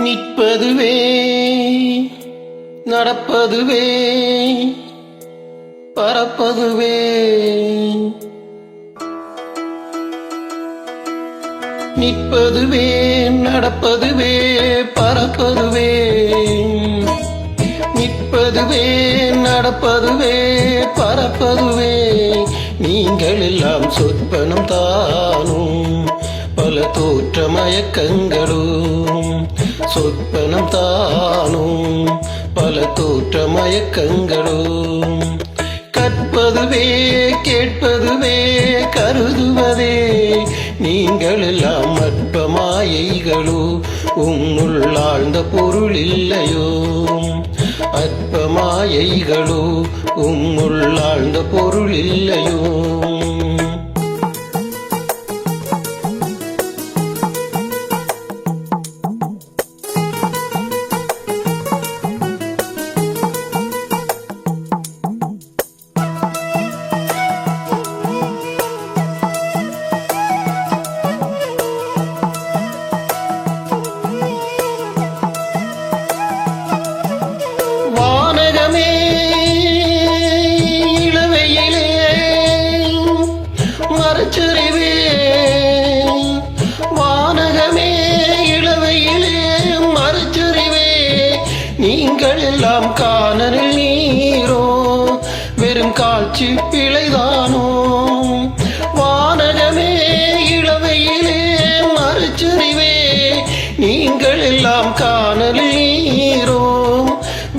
நிற்பதுவே நடப்பதுவே பறப்பதுவே நிற்பதுவே நடப்பதுவே பறப்பதுவே நிற்பதுவே நடப்பதுவே பறப்பதுவே நீங்கள் எல்லாம் சொற்பனம் தானும் பல தோற்ற மயக்கங்களும் சொற்பனம் தானும் பல தோற்ற மயக்கங்களும் கற்பதுவே கேட்பதுவே கருதுவதே நீங்கள் எல்லாம் அற்ப மாயைகளோ உன்னுள் ஆழ்ந்த பொருள் இல்லையோ அற்ப மாயைகளோ உன்னுள் ஆழ்ந்த பொருள் இல்லையோ மரச்சரிவே வானகமே இளவையிலே மரச்சரிவே நீங்கள் எல்லாம் காணலில் நீரோ வெறும் காட்சி பிழைதானோ வானகமே இளவையிலே மரச்சரிவே நீங்கள் எல்லாம் காணலில் நீரோ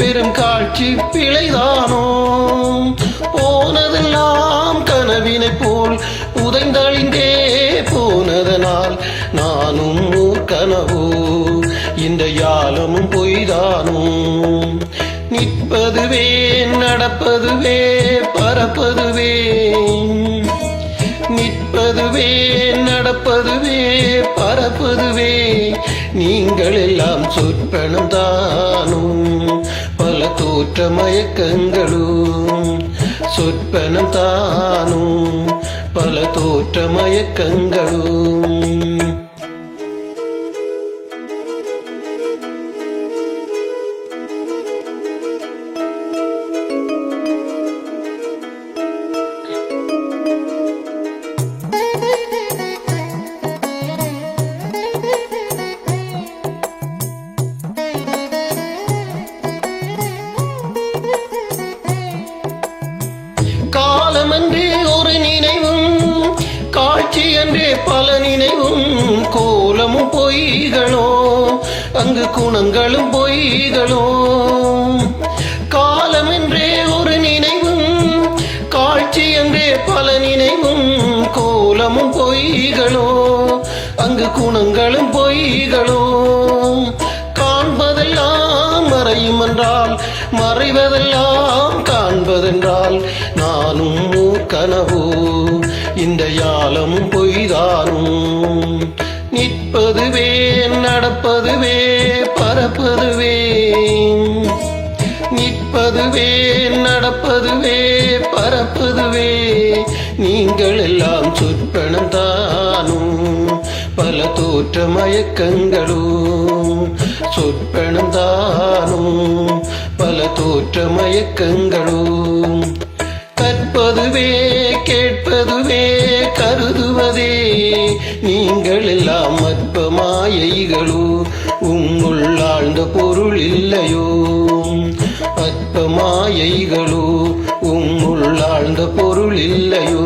வெறும் காட்சி பிழைதானோ போனதெல்லாம் கனவினை போல் உதைந்தழிந்தே போனதனால் நானும் கனவோ இந்த யாழமும் பொய்தானும் நிற்பதுவே நடப்பதுவே பறப்பதுவே நிற்பதுவே நடப்பதுவே பறப்பதுவே நீங்கள் எல்லாம் சொற்பனம் தானும் பல தோற்ற மயக்கங்களும் சொற்பனம் தானும் பல தோற்ற மயக்கங்களும் காலமன்றே ஒரு நினைவும் காட்சி என்றே பல நினைவும் கோலமும் பொய்களோ அங்கு குணங்களும் பொய்களோ காலமென்றே ஒரு நினைவும் காட்சி என்றே பல நினைவும் கோலமும் பொய்களோ அங்கு குணங்களும் பொய்களோ காண்பதெல்லாம் மறையும் என்றால் மறைவதெல்லாம் காண்பதென்றால் நானும் கனவோ இந்த யாழமும் பொய்தானும் நிற்பதுவே நடப்பதுவே பறப்பதுவே நிற்பதுவே நடப்பதுவே பறப்பதுவே நீங்கள் எல்லாம் சொற்பனம் தானும் பல தோற்ற மயக்கங்களும் சொற்பனம் தானும் பல தோற்ற மயக்கங்களும் கற்பதுவே கேட்பதுவே கருதுவதே நீங்கள் எல்லாம் அற்ப மாயைகளோ உன்னுள் ஆழ்ந்த பொருள் இல்லையோ அற்ப மாயைகளோ உன்னுள் ஆழ்ந்த பொருள் இல்லையோ